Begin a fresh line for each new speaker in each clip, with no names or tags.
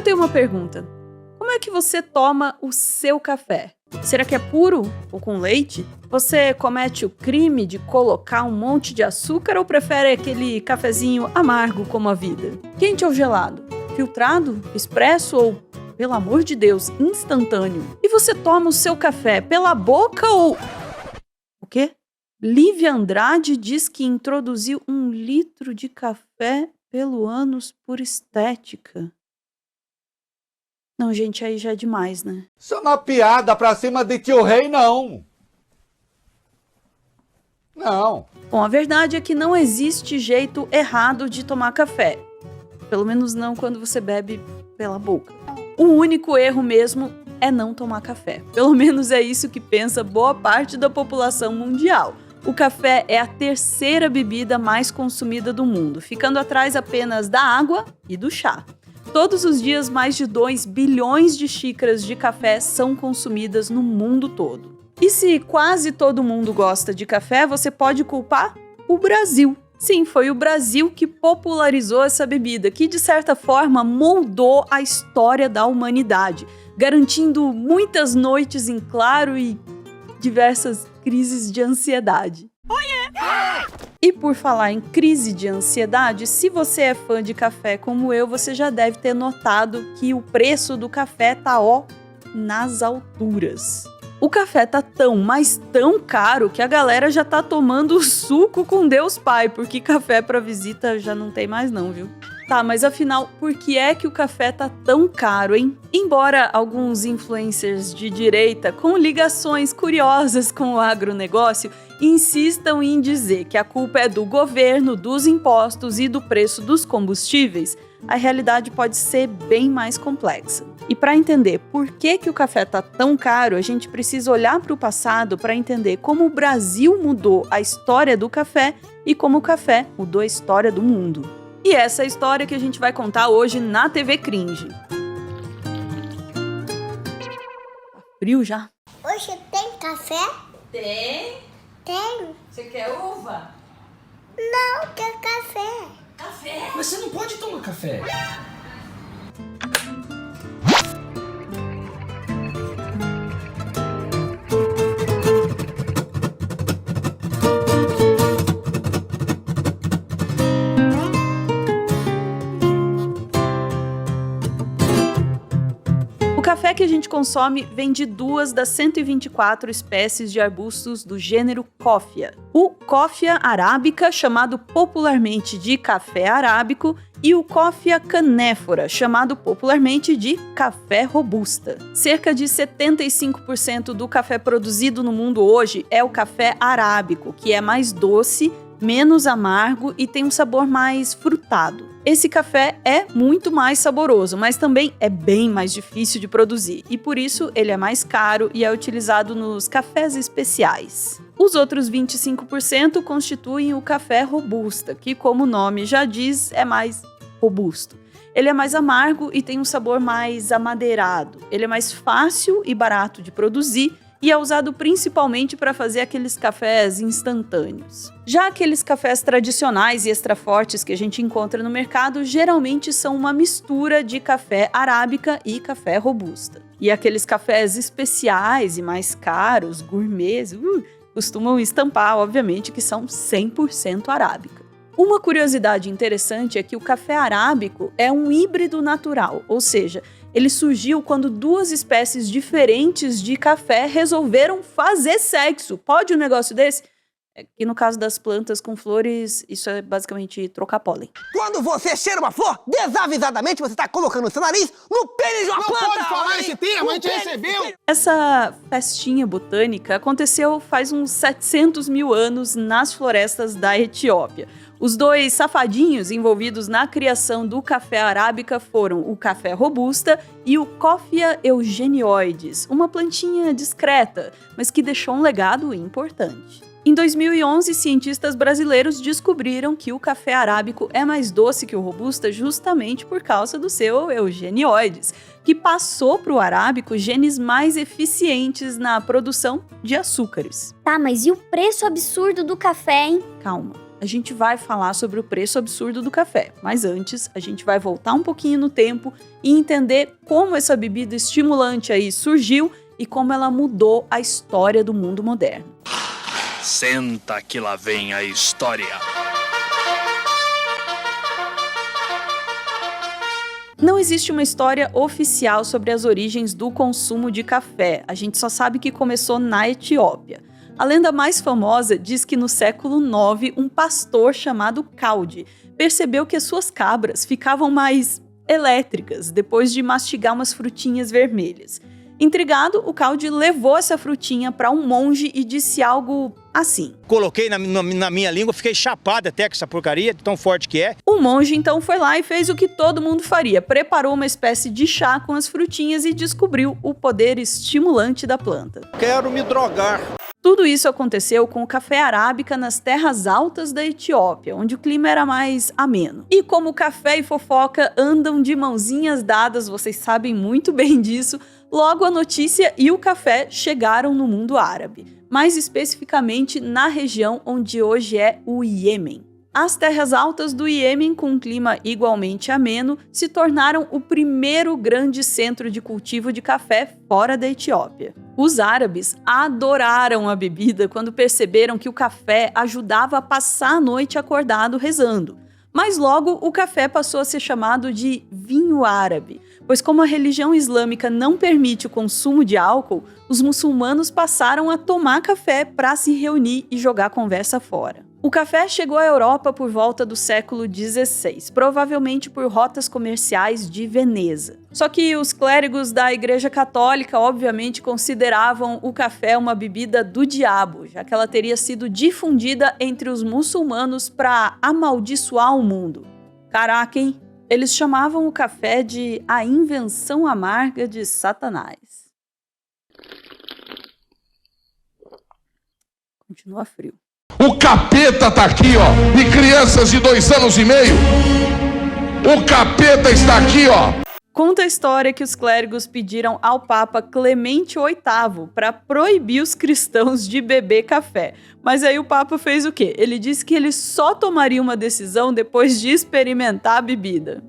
tenho uma pergunta. Como é que você toma o seu café? Será que é puro ou com leite? Você comete o crime de colocar um monte de açúcar ou prefere aquele cafezinho amargo como a vida? Quente ou gelado? Filtrado? Expresso ou, pelo amor de Deus, instantâneo? E você toma o seu café pela boca ou... O quê? Lívia Andrade diz que introduziu 1 litro de café pelo ânus por estética. Não, gente, aí já é demais, né?
Isso é uma piada pra cima de tio Rei, não. Não.
Bom, a verdade é que não existe jeito errado de tomar café. Pelo menos não quando você bebe pela boca. O único erro mesmo é não tomar café. Pelo menos é isso que pensa boa parte da população mundial. O café é a 3ª bebida mais consumida do mundo, ficando atrás apenas da água e do chá. Todos os dias, mais de 2 bilhões de xícaras de café são consumidas no mundo todo. E se quase todo mundo gosta de café, você pode culpar o Brasil. Sim, foi o Brasil que popularizou essa bebida, que de certa forma moldou a história da humanidade, garantindo muitas noites em claro e diversas crises de ansiedade. E por falar em crise de ansiedade, se você é fã de café como eu, você já deve ter notado que o preço do café tá, nas alturas. O café tá tão, mas tão caro que a galera já tá tomando suco com Deus Pai, porque café pra visita já não tem mais não, viu? Tá, mas afinal, por que é que o café tá tão caro, hein? Embora alguns influencers de direita com ligações curiosas com o agronegócio insistam em dizer que a culpa é do governo, dos impostos e do preço dos combustíveis, a realidade pode ser bem mais complexa. E para entender por que o café tá tão caro, a gente precisa olhar para o passado para entender como o Brasil mudou a história do café e como o café mudou a história do mundo. E essa é a história que a gente vai contar hoje na TV Cringe. Tá frio já?
Hoje tem café?
Tem?
Tem.
Você quer uva?
Não, tem café.
Café?
Mas você não pode tomar café.
O café que a gente consome vem de 2 das 124 espécies de arbustos do gênero Coffea. O Coffea arabica, chamado popularmente de café arábico, e o Coffea canephora, chamado popularmente de café robusta. Cerca de 75% do café produzido no mundo hoje é o café arábico, que é mais doce, menos amargo e tem um sabor mais frutado. Esse café é muito mais saboroso, mas também é bem mais difícil de produzir e por isso ele é mais caro e é utilizado nos cafés especiais. Os outros 25% constituem o café robusta, que, como o nome já diz, é mais robusto. Ele é mais amargo e tem um sabor mais amadeirado. Ele é mais fácil e barato de produzir e é usado principalmente para fazer aqueles cafés instantâneos. Já aqueles cafés tradicionais e extra fortes que a gente encontra no mercado geralmente são uma mistura de café arábica e café robusta. E aqueles cafés especiais e mais caros, gourmets, costumam estampar, obviamente, que são 100% arábica. Uma curiosidade interessante é que o café arábico é um híbrido natural, ou seja, ele surgiu quando 2 espécies diferentes de café resolveram fazer sexo. Pode um negócio desse? É que no caso das plantas com flores, isso é basicamente trocar pólen.
Quando você cheira uma flor, desavisadamente você está colocando o seu nariz no pênis de uma planta!
Não pode falar esse termo, a gente recebeu!
Essa festinha botânica aconteceu faz uns 700 mil anos nas florestas da Etiópia. Os 2 safadinhos envolvidos na criação do café arábica foram o café robusta e o Coffea eugenioides, uma plantinha discreta, mas que deixou um legado importante. Em 2011, cientistas brasileiros descobriram que o café arábico é mais doce que o robusta justamente por causa do seu eugenioides, que passou para o arábico genes mais eficientes na produção de açúcares.
Tá, mas e o preço absurdo do café, hein?
Calma. a gente vai falar sobre o preço absurdo do café. Mas antes, a gente vai voltar um pouquinho no tempo e entender como essa bebida estimulante aí surgiu e como ela mudou a história do mundo moderno.
Senta que lá vem a história.
Não existe uma história oficial sobre as origens do consumo de café. A gente só sabe que começou na Etiópia. A lenda mais famosa diz que no século IX, um pastor chamado Caldi percebeu que as suas cabras ficavam mais elétricas depois de mastigar umas frutinhas vermelhas. Intrigado, o Caldi levou essa frutinha para um monge e disse algo assim.
Coloquei na minha língua, fiquei chapado até com essa porcaria, tão forte que é.
O monge então foi lá e fez o que todo mundo faria. Preparou uma espécie de chá com as frutinhas e descobriu o poder estimulante da planta.
Quero me drogar.
Tudo isso aconteceu com o café arábica nas terras altas da Etiópia, onde o clima era mais ameno. E como café e fofoca andam de mãozinhas dadas, vocês sabem muito bem disso, logo a notícia e o café chegaram no mundo árabe, mais especificamente na região onde hoje é o Iêmen. As terras altas do Iêmen, com um clima igualmente ameno, se tornaram o primeiro grande centro de cultivo de café fora da Etiópia. Os árabes adoraram a bebida quando perceberam que o café ajudava a passar a noite acordado rezando. Mas logo o café passou a ser chamado de vinho árabe, pois como a religião islâmica não permite o consumo de álcool, os muçulmanos passaram a tomar café para se reunir e jogar a conversa fora. O café chegou à Europa por volta do século XVI, provavelmente por rotas comerciais de Veneza. Só que os clérigos da Igreja Católica, obviamente, consideravam o café uma bebida do diabo, já que ela teria sido difundida entre os muçulmanos para amaldiçoar o mundo. Caraca, hein? Eles chamavam o café de a invenção amarga de Satanás. Continua frio.
O capeta tá aqui, ó, e crianças de 2 anos e meio. O capeta está aqui, ó.
Conta a história que os clérigos pediram ao Papa Clemente VIII para proibir os cristãos de beber café. Mas aí o Papa fez o quê? Ele disse que ele só tomaria uma decisão depois de experimentar a bebida.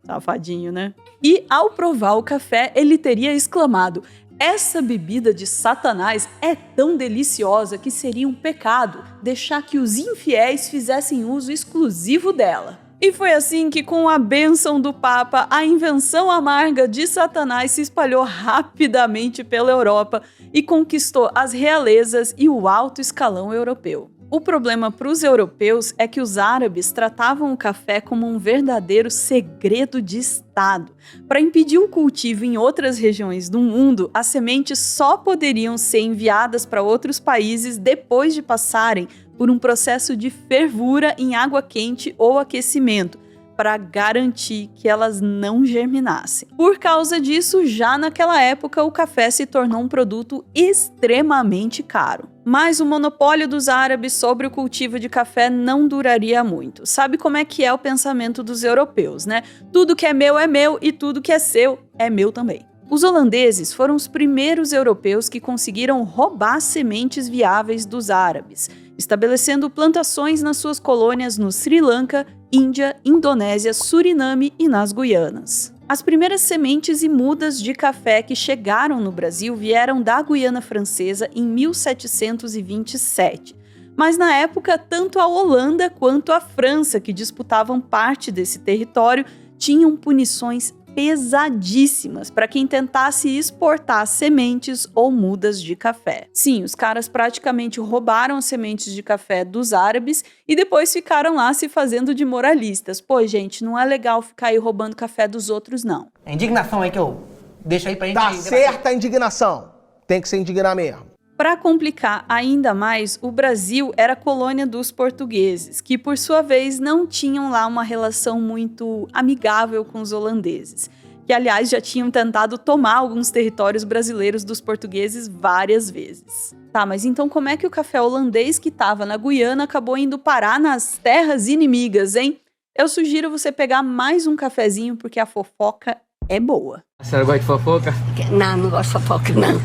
Safadinho, né? E ao provar o café, ele teria exclamado: essa bebida de Satanás é tão deliciosa que seria um pecado deixar que os infiéis fizessem uso exclusivo dela. E foi assim que, com a bênção do Papa, a invenção amarga de Satanás se espalhou rapidamente pela Europa e conquistou as realezas e o alto escalão europeu. O problema para os europeus é que os árabes tratavam o café como um verdadeiro segredo de Estado. Para impedir o cultivo em outras regiões do mundo, as sementes só poderiam ser enviadas para outros países depois de passarem por um processo de fervura em água quente ou aquecimento, para garantir que elas não germinassem. Por causa disso, já naquela época, o café se tornou um produto extremamente caro. Mas o monopólio dos árabes sobre o cultivo de café não duraria muito. Sabe como é que é o pensamento dos europeus, né? Tudo que é meu e tudo que é seu é meu também. Os holandeses foram os primeiros europeus que conseguiram roubar sementes viáveis dos árabes, estabelecendo plantações nas suas colônias no Sri Lanka, Índia, Indonésia, Suriname e nas Guianas. As primeiras sementes e mudas de café que chegaram no Brasil vieram da Guiana Francesa em 1727. Mas na época, tanto a Holanda quanto a França, que disputavam parte desse território, tinham punições pesadíssimas para quem tentasse exportar sementes ou mudas de café. Sim, os caras praticamente roubaram as sementes de café dos árabes e depois ficaram lá se fazendo de moralistas. Pô, gente, não é legal ficar aí roubando café dos outros, não.
É indignação aí que eu deixo aí pra gente...
Tá certa a indignação. Tem que se indignar mesmo.
Para complicar ainda mais, o Brasil era colônia dos portugueses, que por sua vez não tinham lá uma relação muito amigável com os holandeses, que aliás já tinham tentado tomar alguns territórios brasileiros dos portugueses várias vezes. Tá, mas então como é que o café holandês que estava na Guiana acabou indo parar nas terras inimigas, hein? Eu sugiro você pegar mais um cafezinho porque a fofoca é boa.
A senhora gosta de fofoca?
Não, não gosto de fofoca, não.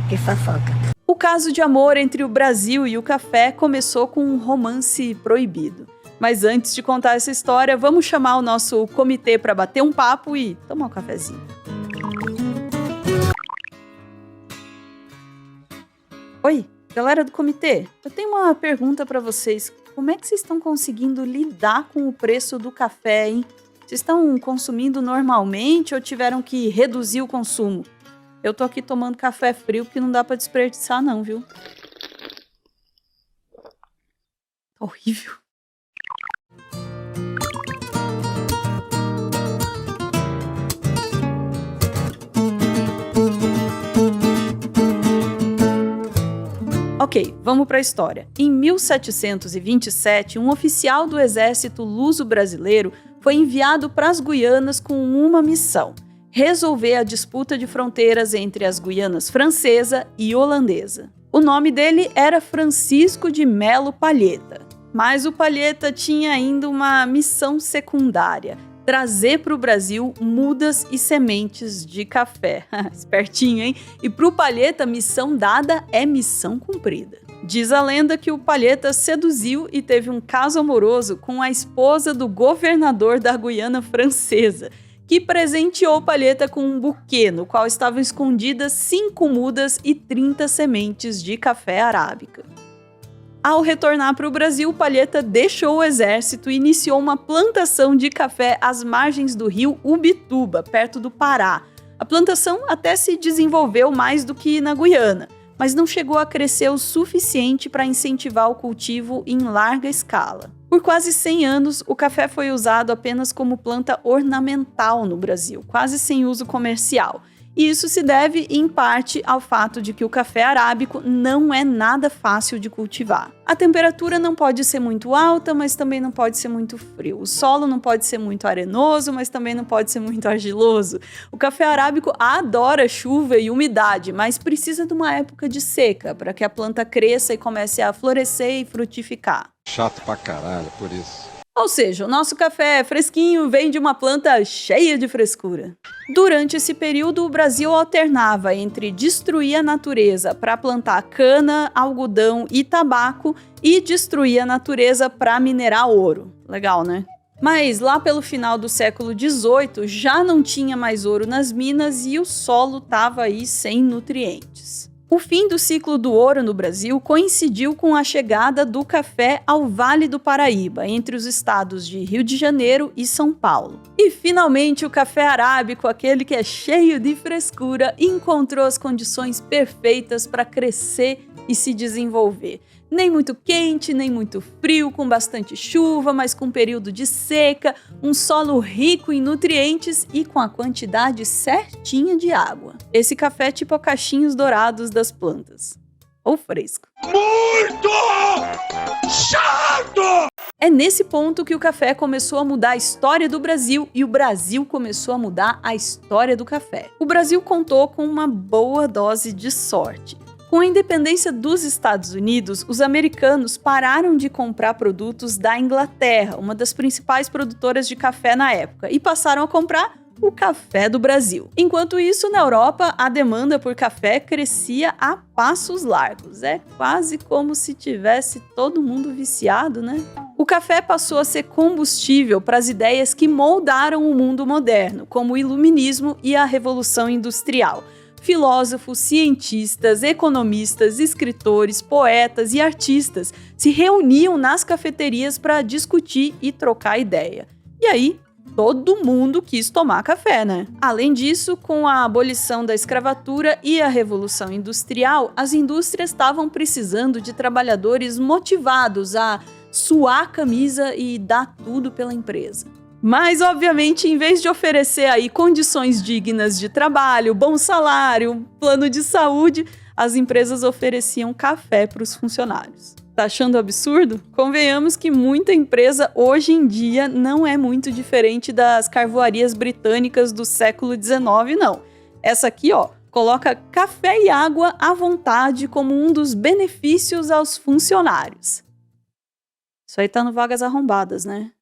que fofoca.
O caso de amor entre o Brasil e o café começou com um romance proibido. Mas antes de contar essa história, vamos chamar o nosso comitê para bater um papo e tomar um cafezinho. Oi, galera do comitê, eu tenho uma pergunta para vocês. Como é que vocês estão conseguindo lidar com o preço do café, hein? Vocês estão consumindo normalmente ou tiveram que reduzir o consumo? Eu tô aqui tomando café frio porque não dá para desperdiçar não, viu? Tá horrível. Ok, vamos para a história. Em 1727, um oficial do exército luso-brasileiro foi enviado para as Guianas com uma missão: resolver a disputa de fronteiras entre as Guianas francesa e holandesa. O nome dele era Francisco de Melo Palheta, mas o Palheta tinha ainda uma missão secundária: trazer para o Brasil mudas e sementes de café. Espertinho, hein? E para o Palheta, missão dada é missão cumprida. Diz a lenda que o Palheta seduziu e teve um caso amoroso com a esposa do governador da Guiana Francesa, que presenteou o Palheta com um buquê no qual estavam escondidas 5 mudas e 30 sementes de café arábica. Ao retornar para o Brasil, Palheta deixou o exército e iniciou uma plantação de café às margens do rio Ubituba, perto do Pará. A plantação até se desenvolveu mais do que na Guiana, mas não chegou a crescer o suficiente para incentivar o cultivo em larga escala. Por quase 100 anos, o café foi usado apenas como planta ornamental no Brasil, quase sem uso comercial. E isso se deve, em parte, ao fato de que o café arábico não é nada fácil de cultivar. A temperatura não pode ser muito alta, mas também não pode ser muito frio. O solo não pode ser muito arenoso, mas também não pode ser muito argiloso. O café arábico adora chuva e umidade, mas precisa de uma época de seca para que a planta cresça e comece a florescer e frutificar.
Chato pra caralho, por isso.
Ou seja, o nosso café fresquinho vem de uma planta cheia de frescura. Durante esse período, o Brasil alternava entre destruir a natureza para plantar cana, algodão e tabaco e destruir a natureza para minerar ouro. Legal, né? Mas lá pelo final do século XVIII já não tinha mais ouro nas minas e o solo estava aí sem nutrientes. O fim do ciclo do ouro no Brasil coincidiu com a chegada do café ao Vale do Paraíba, entre os estados de Rio de Janeiro e São Paulo. E finalmente o café arábico, aquele que é cheio de frescura, encontrou as condições perfeitas para crescer e se desenvolver. Nem muito quente, nem muito frio, com bastante chuva, mas com período de seca, um solo rico em nutrientes e com a quantidade certinha de água. Esse café é tipo cachinhos dourados das plantas. Ou fresco.
Muito chato!
É nesse ponto que o café começou a mudar a história do Brasil e o Brasil começou a mudar a história do café. O Brasil contou com uma boa dose de sorte. Com a independência dos Estados Unidos, os americanos pararam de comprar produtos da Inglaterra, uma das principais produtoras de café na época, e passaram a comprar o café do Brasil. Enquanto isso, na Europa, a demanda por café crescia a passos largos. É quase como se tivesse todo mundo viciado, né? O café passou a ser combustível para as ideias que moldaram o mundo moderno, como o Iluminismo e a Revolução Industrial. Filósofos, cientistas, economistas, escritores, poetas e artistas se reuniam nas cafeterias para discutir e trocar ideia. E aí, todo mundo quis tomar café, né? Além disso, com a abolição da escravatura e a Revolução Industrial, as indústrias estavam precisando de trabalhadores motivados a suar a camisa e dar tudo pela empresa. Mas, obviamente, em vez de oferecer aí condições dignas de trabalho, bom salário, plano de saúde, as empresas ofereciam café para os funcionários. Tá achando absurdo? Convenhamos que muita empresa hoje em dia não é muito diferente das carvoarias britânicas do século XIX, não. Essa aqui, ó, coloca café e água à vontade como um dos benefícios aos funcionários. Isso aí tá no Vagas Arrombadas, né?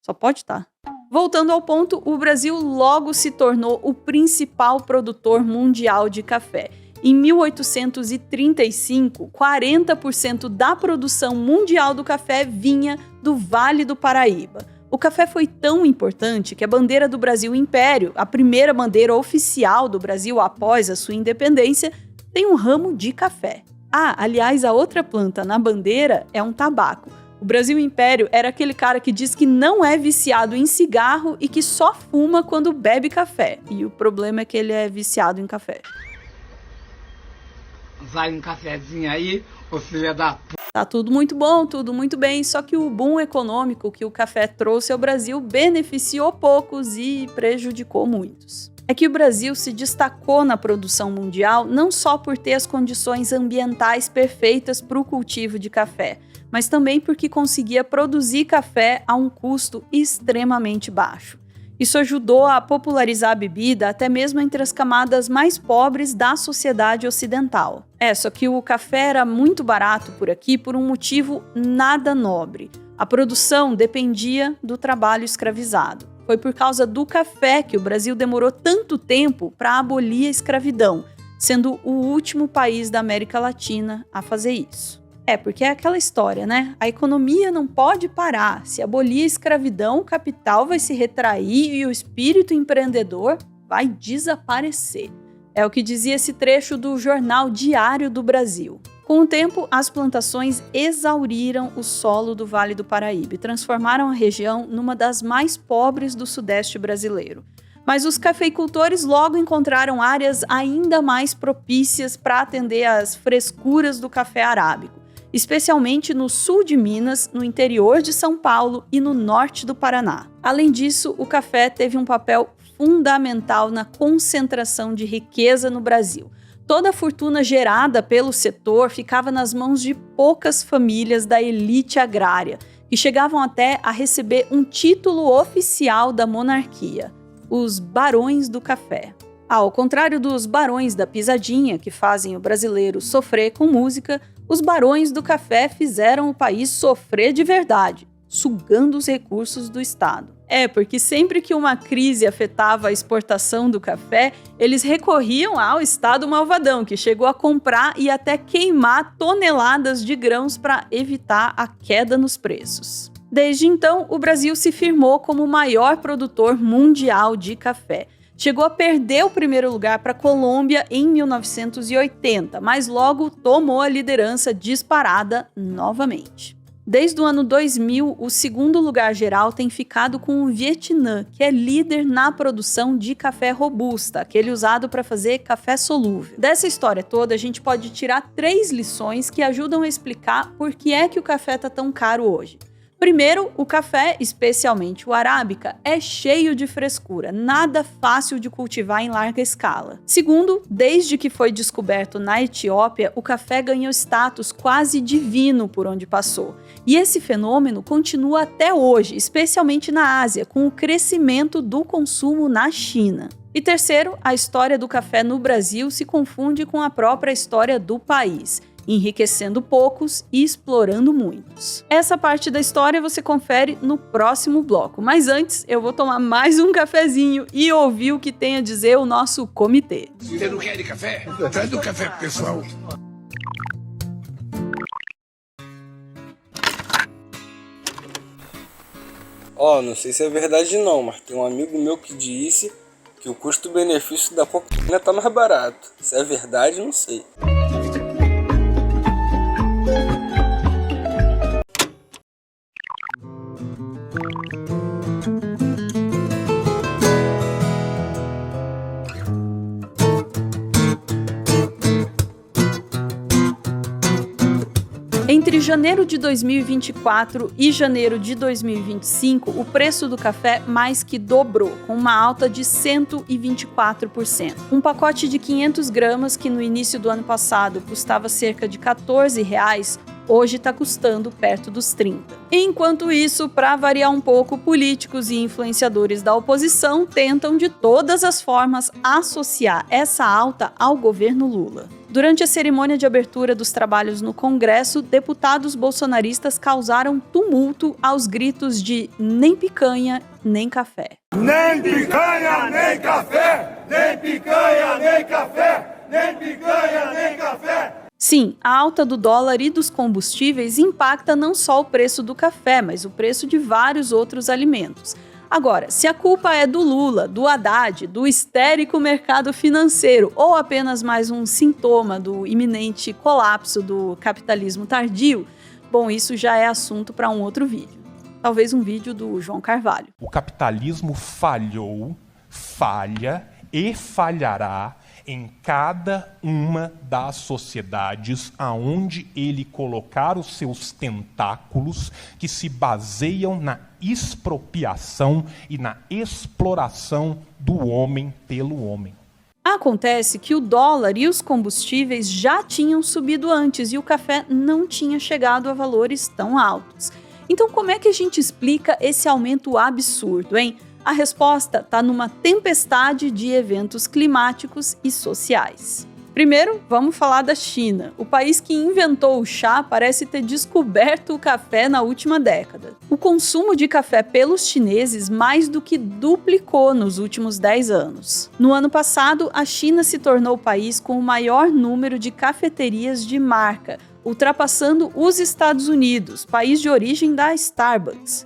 Só pode estar. Voltando ao ponto, o Brasil logo se tornou o principal produtor mundial de café. Em 1835, 40% da produção mundial do café vinha do Vale do Paraíba. O café foi tão importante que a bandeira do Brasil Império, a primeira bandeira oficial do Brasil após a sua independência, tem um ramo de café. Aliás, a outra planta na bandeira é um tabaco. O Brasil Império era aquele cara que diz que não é viciado em cigarro e que só fuma quando bebe café. E o problema é que ele é viciado em café.
Vai um cafezinho aí, ô filha da p...
Tá tudo muito bom, tudo muito bem, só que o boom econômico que o café trouxe ao Brasil beneficiou poucos e prejudicou muitos. É que o Brasil se destacou na produção mundial não só por ter as condições ambientais perfeitas para o cultivo de café, mas também porque conseguia produzir café a um custo extremamente baixo. Isso ajudou a popularizar a bebida até mesmo entre as camadas mais pobres da sociedade ocidental. Só que o café era muito barato por aqui por um motivo nada nobre. A produção dependia do trabalho escravizado. Foi por causa do café que o Brasil demorou tanto tempo para abolir a escravidão, sendo o último país da América Latina a fazer isso. Porque é aquela história, né? A economia não pode parar. Se abolir a escravidão, o capital vai se retrair e o espírito empreendedor vai desaparecer. É o que dizia esse trecho do Jornal Diário do Brasil. Com o tempo, as plantações exauriram o solo do Vale do Paraíba e transformaram a região numa das mais pobres do sudeste brasileiro. Mas os cafeicultores logo encontraram áreas ainda mais propícias para atender às frescuras do café arábico, especialmente no sul de Minas, no interior de São Paulo e no norte do Paraná. Além disso, o café teve um papel fundamental na concentração de riqueza no Brasil. Toda a fortuna gerada pelo setor ficava nas mãos de poucas famílias da elite agrária, que chegavam até a receber um título oficial da monarquia: os barões do café. Ao contrário dos barões da pisadinha, que fazem o brasileiro sofrer com música, os barões do café fizeram o país sofrer de verdade, sugando os recursos do Estado. Porque sempre que uma crise afetava a exportação do café, eles recorriam ao Estado malvadão, que chegou a comprar e até queimar toneladas de grãos para evitar a queda nos preços. Desde então, o Brasil se firmou como o maior produtor mundial de café. Chegou a perder o primeiro lugar para a Colômbia em 1980, mas logo tomou a liderança disparada novamente. Desde o ano 2000, o segundo lugar geral tem ficado com o Vietnã, que é líder na produção de café robusta, aquele usado para fazer café solúvel. Dessa história toda, a gente pode tirar 3 lições que ajudam a explicar por que é que o café está tão caro hoje. Primeiro, o café, especialmente o arábica, é cheio de frescura, nada fácil de cultivar em larga escala. Segundo, desde que foi descoberto na Etiópia, o café ganhou status quase divino por onde passou. E esse fenômeno continua até hoje, especialmente na Ásia, com o crescimento do consumo na China. E terceiro, a história do café no Brasil se confunde com a própria história do país, enriquecendo poucos e explorando muitos. Essa parte da história você confere no próximo bloco, mas antes eu vou tomar mais um cafezinho e ouvir o que tem a dizer o nosso comitê.
Você não quer de café? Traz o café pro pessoal.
Não sei se é verdade não, mas tem um amigo meu que disse que o custo-benefício da cocaína tá mais barato. Se é verdade, não sei.
Entre janeiro de 2024 e janeiro de 2025, o preço do café mais que dobrou, com uma alta de 124%. Um pacote de 500 gramas, que no início do ano passado custava cerca de R$14, hoje está custando perto dos 30. Enquanto isso, para variar um pouco, políticos e influenciadores da oposição tentam de todas as formas associar essa alta ao governo Lula. Durante a cerimônia de abertura dos trabalhos no Congresso, deputados bolsonaristas causaram tumulto aos gritos de "nem picanha, nem café".
Nem picanha, nem café! Nem picanha, nem café! nem picanha, nem café.
Sim, a alta do dólar e dos combustíveis impacta não só o preço do café, mas o preço de vários outros alimentos. Agora, se a culpa é do Lula, do Haddad, do histérico mercado financeiro ou apenas mais um sintoma do iminente colapso do capitalismo tardio, bom, isso já é assunto para um outro vídeo. Talvez um vídeo do João Carvalho.
O capitalismo falhou, falha e falhará em cada uma das sociedades aonde ele colocar os seus tentáculos que se baseiam na expropriação e na exploração do homem pelo homem.
Acontece que o dólar e os combustíveis já tinham subido antes e o café não tinha chegado a valores tão altos. Então, como é que a gente explica esse aumento absurdo, hein? A resposta está numa tempestade de eventos climáticos e sociais. Primeiro, vamos falar da China. O país que inventou o chá parece ter descoberto o café na última década. O consumo de café pelos chineses mais do que duplicou nos últimos 10 anos. No ano passado, a China se tornou o país com o maior número de cafeterias de marca, ultrapassando os Estados Unidos, país de origem da Starbucks.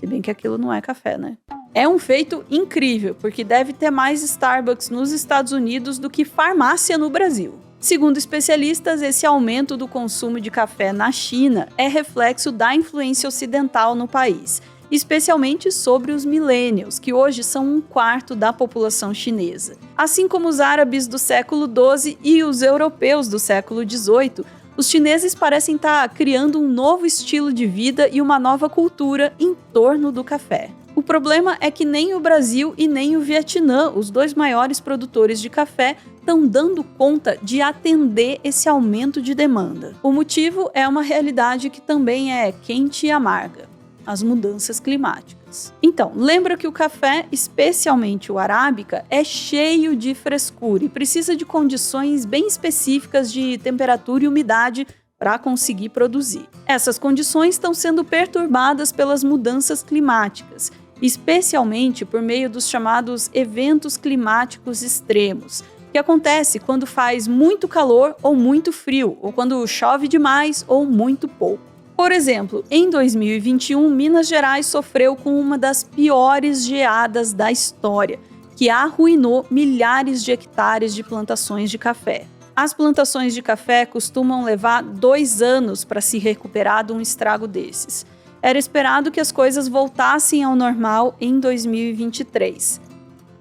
Se bem que aquilo não é café, né? É um feito incrível, porque deve ter mais Starbucks nos Estados Unidos do que farmácia no Brasil. Segundo especialistas, esse aumento do consumo de café na China é reflexo da influência ocidental no país, especialmente sobre os millennials, que hoje são 1/4 da população chinesa. Assim como os árabes do século XII e os europeus do século XVIII, os chineses parecem estar criando um novo estilo de vida e uma nova cultura em torno do café. O problema é que nem o Brasil e nem o Vietnã, os dois maiores produtores de café, estão dando conta de atender esse aumento de demanda. O motivo é uma realidade que também é quente e amarga: as mudanças climáticas. Então, lembra que o café, especialmente o arábica, é cheio de frescura e precisa de condições bem específicas de temperatura e umidade para conseguir produzir. Essas condições estão sendo perturbadas pelas mudanças climáticas, especialmente por meio dos chamados eventos climáticos extremos, que acontece quando faz muito calor ou muito frio, ou quando chove demais ou muito pouco. Por exemplo, em 2021, Minas Gerais sofreu com uma das piores geadas da história, que arruinou milhares de hectares de plantações de café. As plantações de café costumam levar 2 anos para se recuperar de um estrago desses. Era esperado que as coisas voltassem ao normal em 2023.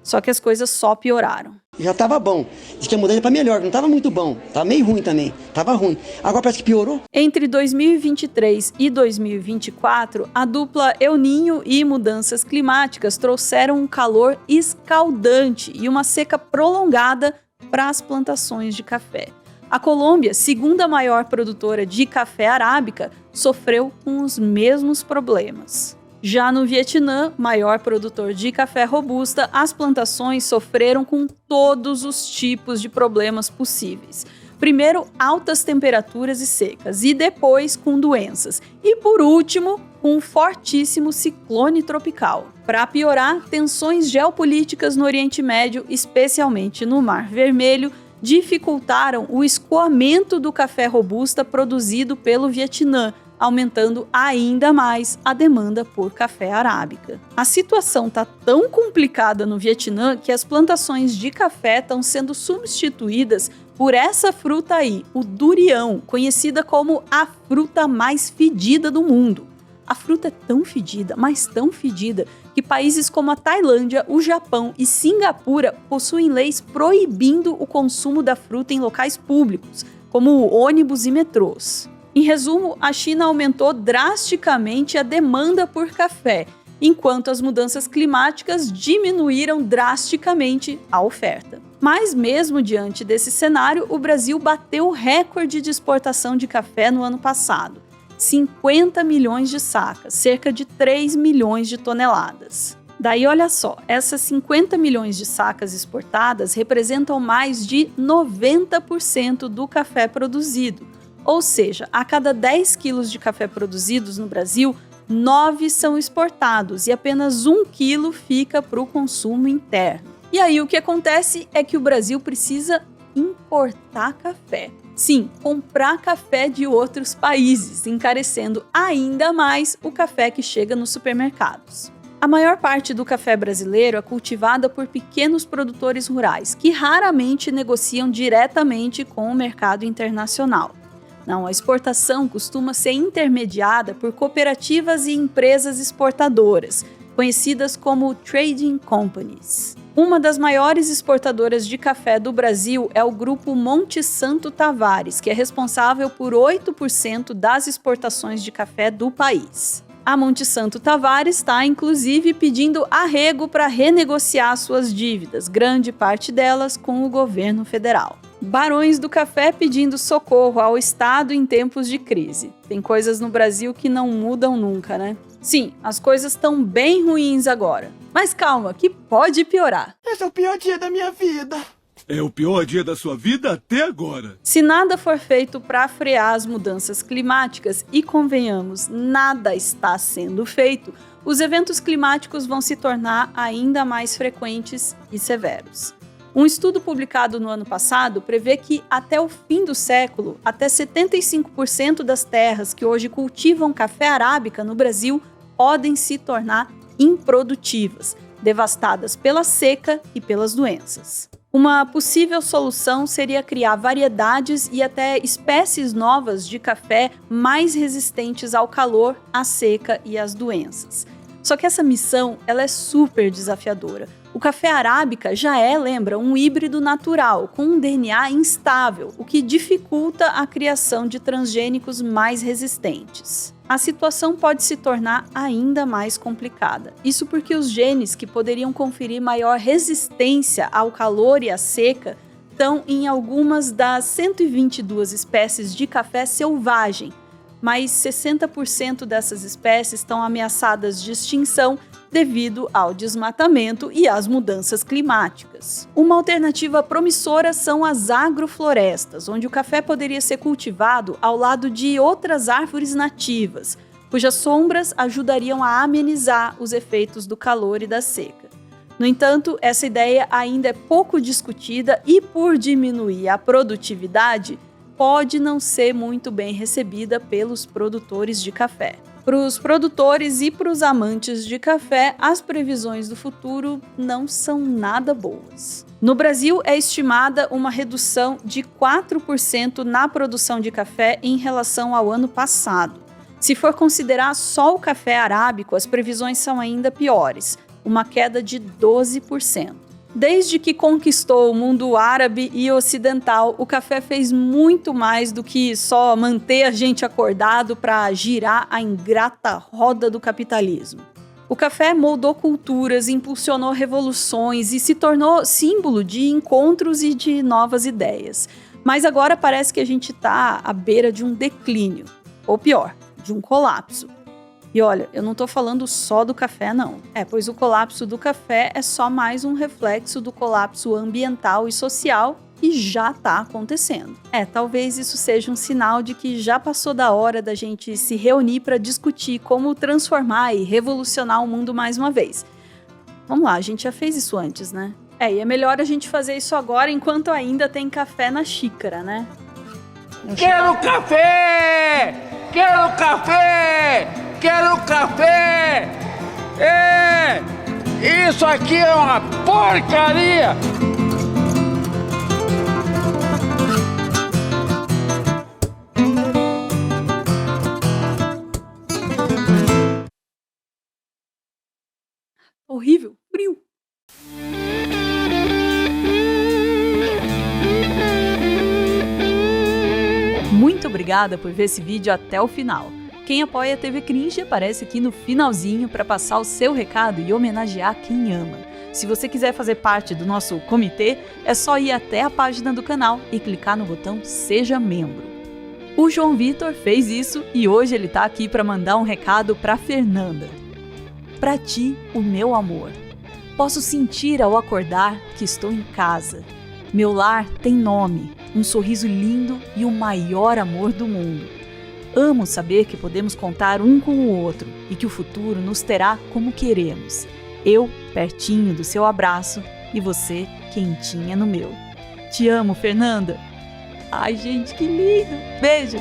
Só que as coisas só pioraram.
Já estava bom. Diz que a mudança para melhor, não estava muito bom. Estava meio ruim também. Estava ruim. Agora parece que piorou.
Entre 2023 e 2024, a dupla El Niño e mudanças climáticas trouxeram um calor escaldante e uma seca prolongada para as plantações de café. A Colômbia, segunda maior produtora de café arábica, sofreu com os mesmos problemas. Já no Vietnã, maior produtor de café robusta, as plantações sofreram com todos os tipos de problemas possíveis. Primeiro, altas temperaturas e secas, e depois com doenças. E por último, com um fortíssimo ciclone tropical. Para piorar, tensões geopolíticas no Oriente Médio, especialmente no Mar Vermelho, dificultaram o escoamento do café robusta produzido pelo Vietnã, aumentando ainda mais a demanda por café arábica. A situação está tão complicada no Vietnã que as plantações de café estão sendo substituídas por essa fruta aí, o durião, conhecida como a fruta mais fedida do mundo. A fruta é tão fedida, mas tão fedida, que países como a Tailândia, o Japão e Singapura possuem leis proibindo o consumo da fruta em locais públicos, como ônibus e metrôs. Em resumo, a China aumentou drasticamente a demanda por café, enquanto as mudanças climáticas diminuíram drasticamente a oferta. Mas mesmo diante desse cenário, o Brasil bateu o recorde de exportação de café no ano passado. 50 milhões de sacas, cerca de 3 milhões de toneladas. Daí, olha só, essas 50 milhões de sacas exportadas representam mais de 90% do café produzido. Ou seja, a cada 10 quilos de café produzidos no Brasil, 9 são exportados e apenas 1 quilo fica para o consumo interno. E aí o que acontece é que o Brasil precisa importar café. Sim, comprar café de outros países, encarecendo ainda mais o café que chega nos supermercados. A maior parte do café brasileiro é cultivada por pequenos produtores rurais, que raramente negociam diretamente com o mercado internacional. Não, a exportação costuma ser intermediada por cooperativas e empresas exportadoras, conhecidas como trading companies. Uma das maiores exportadoras de café do Brasil é o grupo Monte Santo Tavares, que é responsável por 8% das exportações de café do país. A Monte Santo Tavares está, inclusive, pedindo arrego para renegociar suas dívidas, grande parte delas com o governo federal. Barões do café pedindo socorro ao Estado em tempos de crise. Tem coisas no Brasil que não mudam nunca, né? Sim, as coisas estão bem ruins agora. Mas calma, que pode piorar.
Esse é o pior dia da minha vida. É o pior dia da sua vida até agora.
Se nada for feito para frear as mudanças climáticas, e convenhamos, nada está sendo feito, os eventos climáticos vão se tornar ainda mais frequentes e severos. Um estudo publicado no ano passado prevê que, até o fim do século, até 75% das terras que hoje cultivam café arábica no Brasil podem se tornar improdutivas, devastadas pela seca e pelas doenças. Uma possível solução seria criar variedades e até espécies novas de café mais resistentes ao calor, à seca e às doenças. Só que essa missão ela é super desafiadora. O café arábica já lembra, um híbrido natural, com um DNA instável, o que dificulta a criação de transgênicos mais resistentes. A situação pode se tornar ainda mais complicada. Isso porque os genes que poderiam conferir maior resistência ao calor e à seca estão em algumas das 122 espécies de café selvagem, mas 60% dessas espécies estão ameaçadas de extinção devido ao desmatamento e às mudanças climáticas. Uma alternativa promissora são as agroflorestas, onde o café poderia ser cultivado ao lado de outras árvores nativas, cujas sombras ajudariam a amenizar os efeitos do calor e da seca. No entanto, essa ideia ainda é pouco discutida e, por diminuir a produtividade, pode não ser muito bem recebida pelos produtores de café. Para os produtores e para os amantes de café, as previsões do futuro não são nada boas. No Brasil, é estimada uma redução de 4% na produção de café em relação ao ano passado. Se for considerar só o café arábico, as previsões são ainda piores, uma queda de 12%. Desde que conquistou o mundo árabe e ocidental, o café fez muito mais do que só manter a gente acordado para girar a ingrata roda do capitalismo. O café moldou culturas, impulsionou revoluções e se tornou símbolo de encontros e de novas ideias. Mas agora parece que a gente está à beira de um declínio, ou pior, de um colapso. E olha, eu não tô falando só do café, não. Pois o colapso do café é só mais um reflexo do colapso ambiental e social que já tá acontecendo. Talvez isso seja um sinal de que já passou da hora da gente se reunir para discutir como transformar e revolucionar o mundo mais uma vez. Vamos lá, a gente já fez isso antes, né? E é melhor a gente fazer isso agora enquanto ainda tem café na xícara, né?
Quero café! Quero café! Quero café! Isso aqui é uma porcaria!
Horrível, frio. Muito obrigada por ver esse vídeo até o final. Quem apoia a TV Cringe aparece aqui no finalzinho para passar o seu recado e homenagear quem ama. Se você quiser fazer parte do nosso comitê, é só ir até a página do canal e clicar no botão Seja Membro. O João Vitor fez isso e hoje ele tá aqui para mandar um recado para Fernanda. Pra ti, o meu amor. Posso sentir ao acordar que estou em casa. Meu lar tem nome, um sorriso lindo e o maior amor do mundo. Amo saber que podemos contar um com o outro e que o futuro nos terá como queremos. Eu, pertinho do seu abraço, e você, quentinha no meu. Te amo, Fernanda. Ai, gente, que lindo. Beijo.